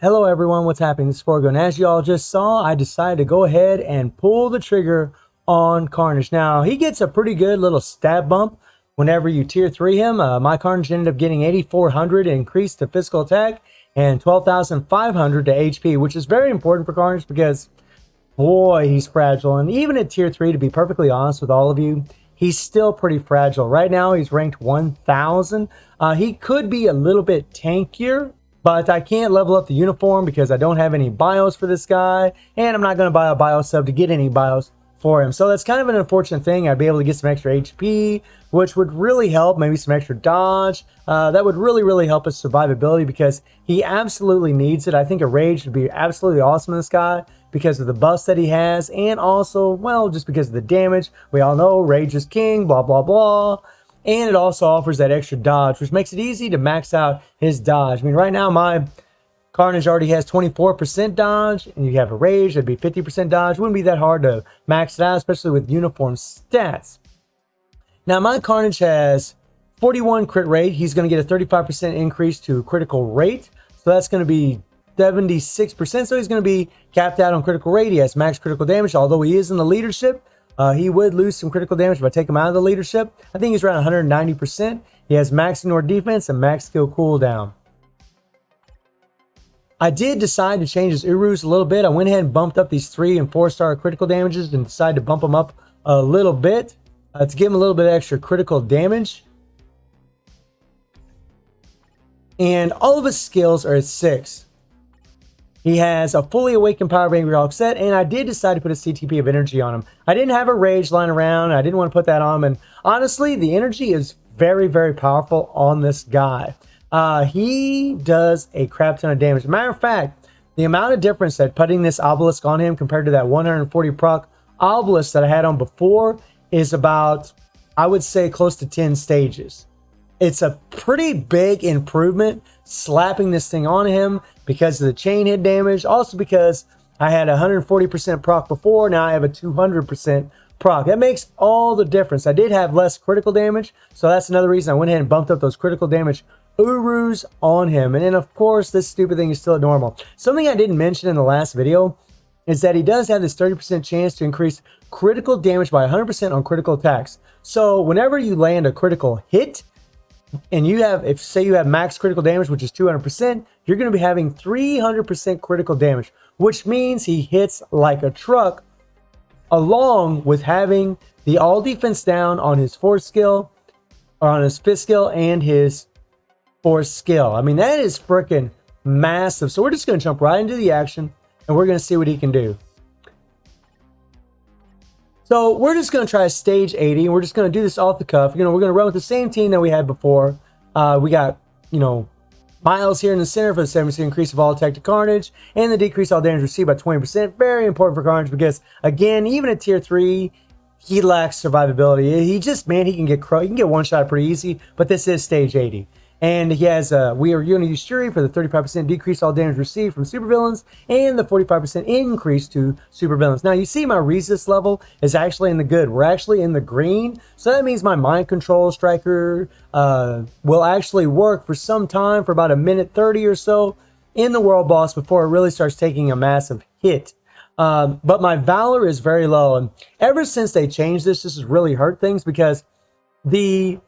Hello everyone, what's happening? This is Forgo, and as you all just saw, I decided to go ahead and pull the trigger on Carnage. Now, he gets a pretty good little stat bump whenever you tier 3 him. My Carnage ended up getting 8,400 increased to physical attack and 12,500 to HP, which is very important for Carnage because, boy, he's fragile. And even at tier 3, to be perfectly honest with all of you, he's still pretty fragile. Right now, he's ranked 1,000. He could be a little bit tankier, but I can't level up the uniform because I don't have any bios for this guy, and I'm not going to buy a bio sub to get any bios for him. So that's kind of an unfortunate thing. I'd be able to get some extra HP, which would really help, maybe some extra dodge. That would really help his survivability because he absolutely needs it. I think a rage would be absolutely awesome in this guy because of the buffs that he has, and also, well, just because of the damage. We all know rage is king, blah, blah, blah. And it also offers that extra dodge, which makes it easy to max out his dodge. I mean, right now, my Carnage already has 24% dodge, and you have a rage, that'd be 50% dodge. It wouldn't be that hard to max it out, especially with uniform stats. Now, my Carnage has 41 crit rate. He's going to get a 35% increase to critical rate. So that's going to be 76%. So he's going to be capped out on critical rate. He has max critical damage, although he is in the leadership. He would lose some critical damage if I take him out of the leadership. I think he's around 190%. He has max ignore defense and max skill cooldown. I did decide to change his Urus a little bit. I went ahead and bumped up these 3 and 4-star critical damages and decided to bump them up a little bit to give him a little bit extra critical damage. And all of his skills are at 6. He has a fully awakened Power of Angry Hawk set, and I did decide to put a CTP of energy on him. I didn't have a rage lying around. I didn't want to put that on him, and honestly, the energy is very powerful on this guy. He does a crap ton of damage. Matter of fact, the amount of difference that putting this obelisk on him compared to that 140 proc obelisk that I had on before is about, I would say, close to 10 stages. It's a pretty big improvement slapping this thing on him because of the chain hit damage. Also because I had 140% proc before, now I have a 200% proc. That makes all the difference. I did have less critical damage, so that's another reason I went ahead and bumped up those critical damage Urus on him. And then of course, this stupid thing is still at normal. Something I didn't mention in the last video is that he does have this 30% chance to increase critical damage by 100% on critical attacks. So whenever you land a critical hit, and you have, if say you have max critical damage, which is 200%, you're going to be having 300% critical damage, which means he hits like a truck, along with having the all defense down on his 4th skill, or on his 5th skill, and his 4th skill. I mean, that is freaking massive. So we're just going to jump right into the action, and we're going to see what he can do. So we're just going to try stage 80, and we're just going to do this off the cuff. We're going to run with the same team that we had before. We got, Miles here in the center for the 70% increase of all attack to Carnage, and the decrease all damage received by 20%. Very important for Carnage because, again, even at tier 3, he lacks survivability. He just, man, he can get one shot pretty easy, but this is stage 80. And he has, we are going to use Shuri for the 35% decrease all damage received from supervillains and the 45% increase to supervillains. Now, you see my resist level is actually in the good. We're actually in the green. So that means my mind control striker will actually work for some time, for about a minute 30 or so in the world boss before it really starts taking a massive hit. But my valor is very low. And ever since they changed this has really hurt things because the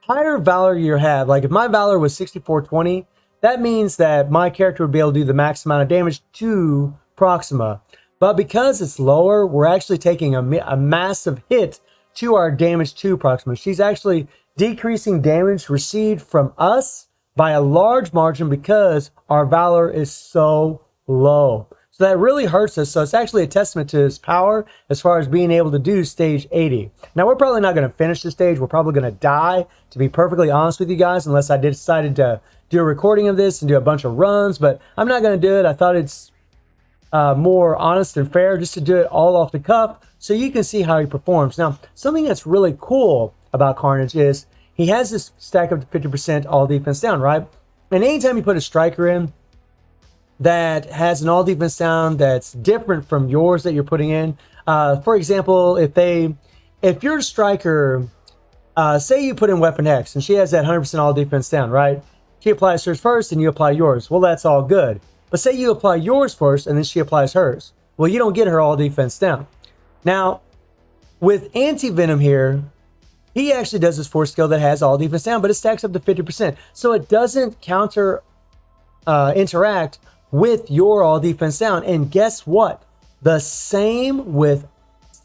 higher valor you have, like if my valor was 6420, that means that my character would be able to do the max amount of damage to Proxima. But because it's lower, we're actually taking a massive hit to our damage to Proxima. She's actually decreasing damage received from us by a large margin because our valor is so low. So that really hurts us. So it's actually a testament to his power as far as being able to do stage 80. Now, we're probably not going to finish this stage. We're probably going to die, to be perfectly honest with you guys, unless I decided to do a recording of this and do a bunch of runs. But I'm not going to do it. I thought it's more honest and fair just to do it all off the cuff so you can see how he performs. Now, something that's really cool about Carnage is he has this stack up to 50% all defense down, right? And anytime you put a striker in that has an all defense down that's different from yours that you're putting in. For example, if your striker, say you put in Weapon X and she has that 100% all defense down, right? She applies hers first and you apply yours. Well, that's all good. But say you apply yours first and then she applies hers. Well, you don't get her all defense down. Now, with Anti-Venom here, he actually does this force skill that has all defense down, but it stacks up to 50%. So it doesn't interact with your all defense down. And guess what? The same with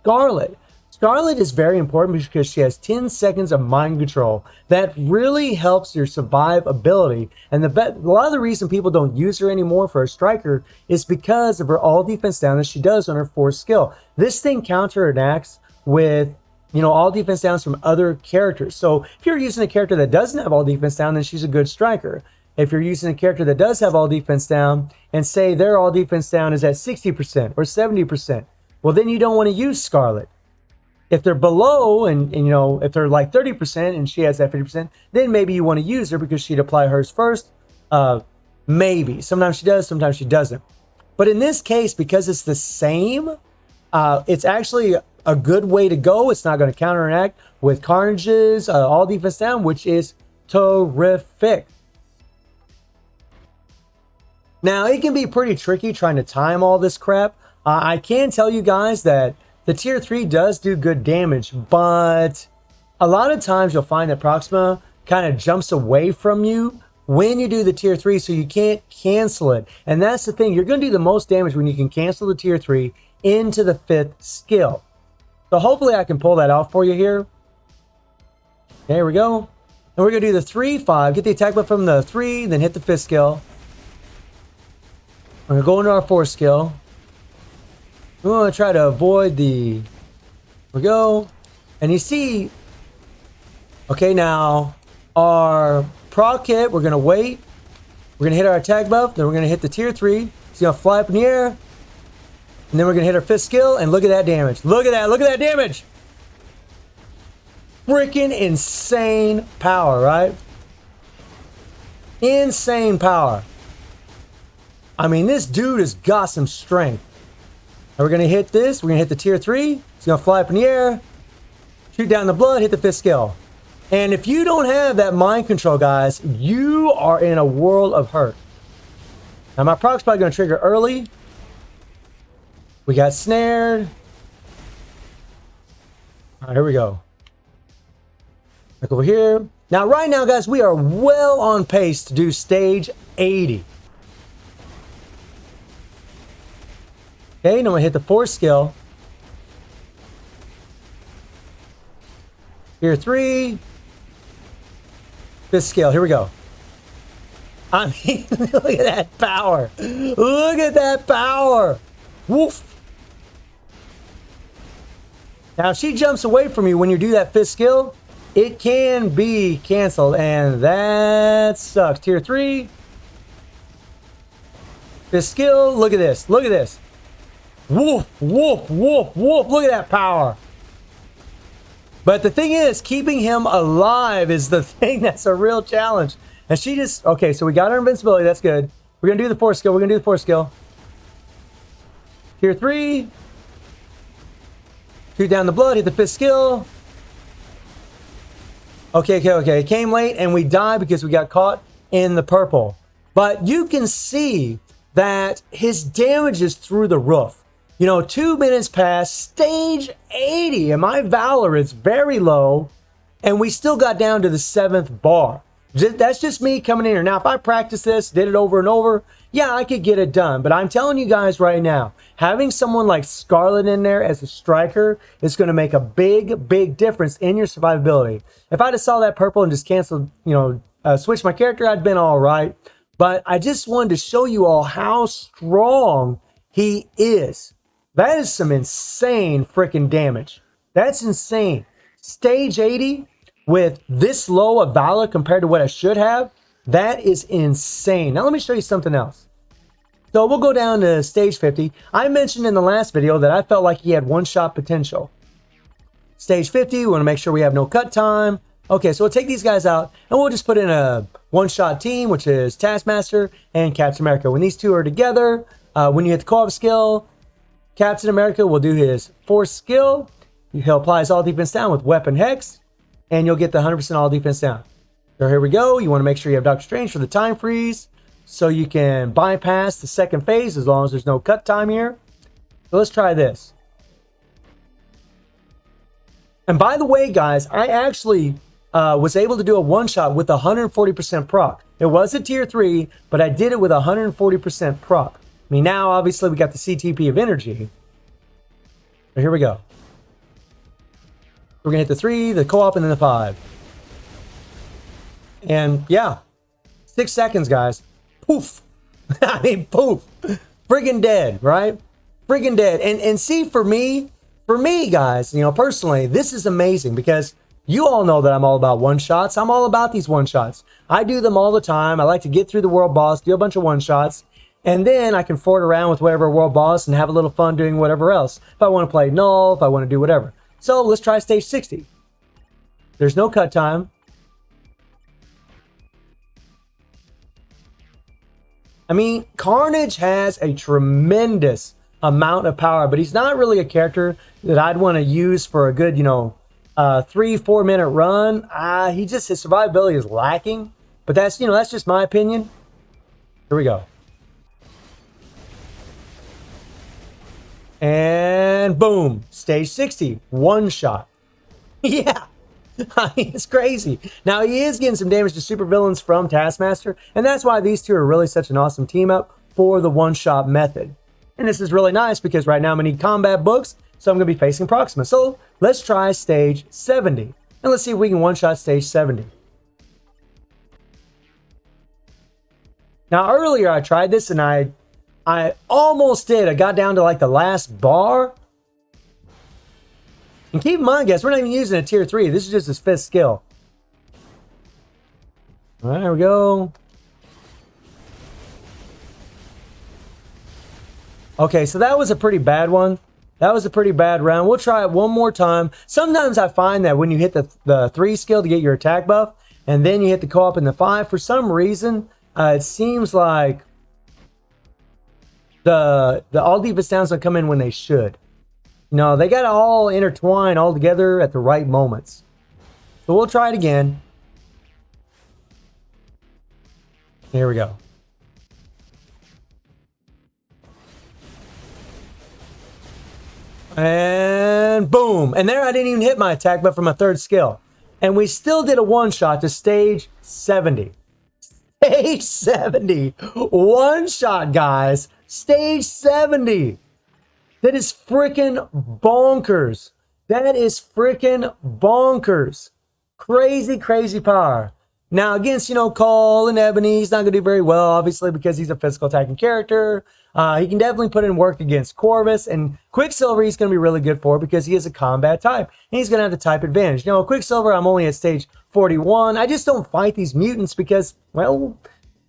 Scarlet. Scarlet is very important because she has 10 seconds of mind control. That really helps your survivability. And a lot of the reason people don't use her anymore for a striker is because of her all defense down that she does on her force skill. This thing counteracts with, you know, all defense downs from other characters. So if you're using a character that doesn't have all defense down, then she's a good striker. If you're using a character that does have all defense down and say their all defense down is at 60% or 70%, well, then you don't want to use Scarlet. If they're below and you know, if they're like 30% and she has that 50%, then maybe you want to use her because she'd apply hers first. Maybe. Sometimes she does, sometimes she doesn't. But in this case, because it's the same, it's actually a good way to go. It's not going to counteract with Carnage's all defense down, which is terrific. Now, it can be pretty tricky trying to time all this crap. I can tell you guys that the tier 3 does do good damage, but a lot of times you'll find that Proxima kind of jumps away from you when you do the tier 3, so you can't cancel it. And that's the thing. You're going to do the most damage when you can cancel the tier 3 into the 5th skill. So hopefully I can pull that off for you here. There we go. And we're going to do the 3-5. Get the attack buff from the 3, then hit the 5th skill. We're going to go into our 4th skill. We want to try to avoid the... Here we go. And you see... Okay, now our proc hit, we're going to wait. We're going to hit our attack buff. Then we're going to hit the tier 3. It's going to fly up in the air. And then we're going to hit our 5th skill. And look at that damage. Look at that. Look at that damage. Freaking insane power, right? Insane power. I mean, this dude has got some strength. And we're going to hit this. We're going to hit the tier 3. It's going to fly up in the air. Shoot down the blood. Hit the 5th skill. And if you don't have that mind control, guys, you are in a world of hurt. Now, my proc's probably going to trigger early. We got snared. All right, here we go. Look over here. Now, right now, guys, we are well on pace to do stage 80. Okay, now I'm going to hit the 4th skill. Tier 3. 5th skill. Here we go. I mean, look at that power. Look at that power. Woof. Now, if she jumps away from you when you do that 5th skill, it can be canceled, and that sucks. Tier 3. 5th skill. Look at this. Look at this. Woof, woof, woof, woof. Look at that power. But the thing is, keeping him alive is the thing that's a real challenge. And she just... Okay, so we got our invincibility. That's good. We're going to do the 4th skill. We're going to do the 4th skill. Tier 3. Shoot down the blood. Hit the 5th skill. Okay. It came late, and we died because we got caught in the purple. But you can see that his damage is through the roof. You know, 2 minutes past stage 80, and my Valor is very low, and we still got down to the 7th bar. That's just me coming in here. Now, if I practice this, did it over and over, yeah, I could get it done. But I'm telling you guys right now, having someone like Scarlet in there as a striker is going to make a big, big difference in your survivability. If I just saw that purple and just canceled, you know, switched my character, I'd been all right. But I just wanted to show you all how strong he is. That is some insane freaking damage. That's insane. Stage 80 with this low of Valor compared to what I should have, that is insane. Now let me show you something else. So we'll go down to stage 50. I mentioned in the last video that I felt like he had one-shot potential. Stage 50, we want to make sure we have no cut time. Okay, so we'll take these guys out, and we'll just put in a one-shot team, which is Taskmaster and Captain America. When these two are together, when you hit the co-op skill, Captain America will do his 4th skill. He'll apply his all defense down with Weapon Hex, and you'll get the 100% all defense down. So here we go. You want to make sure you have Doctor Strange for the time freeze. so you can bypass the second phase as long as there's no cut time here. So let's try this. And by the way, guys, I actually was able to do a one-shot with 140% proc. It was a tier 3, but I did it with 140% proc. I mean, now, obviously, we got the CTP of energy. But here we go. We're going to hit the 3, the co-op, and then the 5. And, yeah. 6 seconds, guys. Poof. I mean, poof. Friggin' dead, right? Friggin' dead. And see, for me, guys, you know, personally, this is amazing because you all know that I'm all about one-shots. I'm all about these one-shots. I do them all the time. I like to get through the world boss, do a bunch of one-shots, and then I can fort around with whatever world boss and have a little fun doing whatever else. If I want to play null, if I want to do whatever. So let's try stage 60. There's no cut time. I mean, Carnage has a tremendous amount of power, but he's not really a character that I'd want to use for a good, you know, 3-4 minute run. His survivability is lacking, but that's, you know, that's just my opinion. Here we go. And boom, stage 60, one shot. Yeah, I mean, it's crazy. Now, he is getting some damage to supervillains from Taskmaster, and that's why these two are really such an awesome team up for the one-shot method. And this is really nice because right now I'm going to need combat books, so I'm going to be facing Proxima. So let's try stage 70, and let's see if we can one-shot stage 70. Now, earlier I tried this, and I almost did. I got down to like the last bar. And keep in mind, guys, we're not even using a tier 3. This is just his 5th skill. All right, here we go. Okay, so that was a pretty bad one. That was a pretty bad round. We'll try it one more time. Sometimes I find that when you hit the 3 skill to get your attack buff, and then you hit the co-op in the 5, for some reason, it seems like the all defense downs don't come in when they should. No, they got to all intertwine all together at the right moments. So we'll try it again. Here we go. And boom. And there I didn't even hit my attack, but from a 3rd skill. And we still did a one-shot to stage 70. Stage 70. One shot, guys. Stage 70. That is freaking bonkers. That is freaking bonkers. Crazy, crazy power. Now, against, you know, Cole and Ebony, he's not going to do very well, obviously, because he's a physical attacking character. He can definitely put in work against Corvus, and Quicksilver he's going to be really good for because he is a combat type, and he's going to have the type advantage. You know, Quicksilver, I'm only at stage 41. I just don't fight these mutants because, well,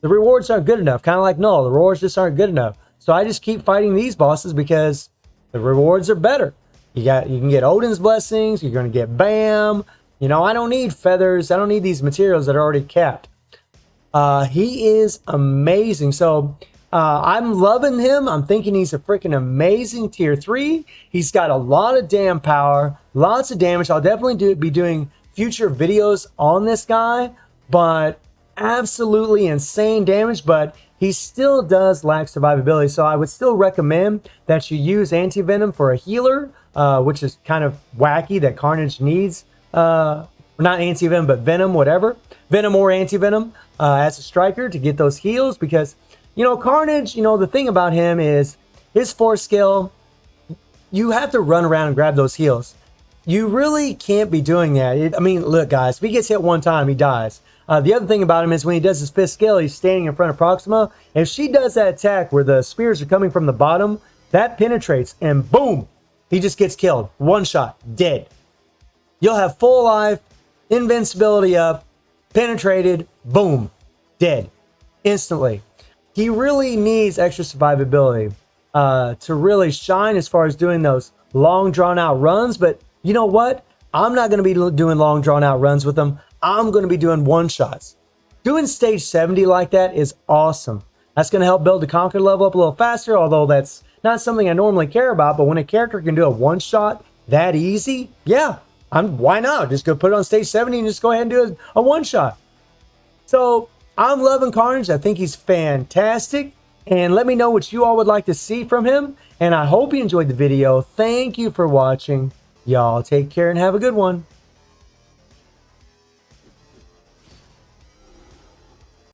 the rewards aren't good enough. Kind of like Null, the rewards just aren't good enough. So I just keep fighting these bosses because the rewards are better. You can get Odin's blessings. You're going to get BAM. You know, I don't need feathers. I don't need these materials that are already capped. He is amazing. So I'm loving him. I'm thinking he's a freaking amazing tier 3. He's got a lot of damn power, lots of damage. I'll definitely be doing future videos on this guy, but absolutely insane damage. But he still does lack survivability, so I would still recommend that you use anti-venom for a healer, which is kind of wacky that Carnage needs, not anti-venom, but venom, whatever. Venom or anti-venom as a striker to get those heals because, you know, Carnage, you know, the thing about him is his 4th skill, you have to run around and grab those heals. You really can't be doing that. I mean, look, guys, if he gets hit one time, he dies. The other thing about him is when he does his 5th skill, he's standing in front of Proxima. If she does that attack where the spears are coming from the bottom, that penetrates and boom, he just gets killed. One shot, dead. You'll have full life, invincibility up, penetrated, boom, dead, instantly. He really needs extra survivability to really shine as far as doing those long drawn out runs. But you know what? I'm not going to be doing long drawn out runs with him. I'm going to be doing one-shots. Doing stage 70 like that is awesome. That's going to help build the Conquer level up a little faster, although that's not something I normally care about. But when a character can do a one-shot that easy, yeah, why not? Just go put it on stage 70 and just go ahead and do a one-shot. So I'm loving Carnage. I think he's fantastic. And let me know what you all would like to see from him. And I hope you enjoyed the video. Thank you for watching. Y'all take care and have a good one.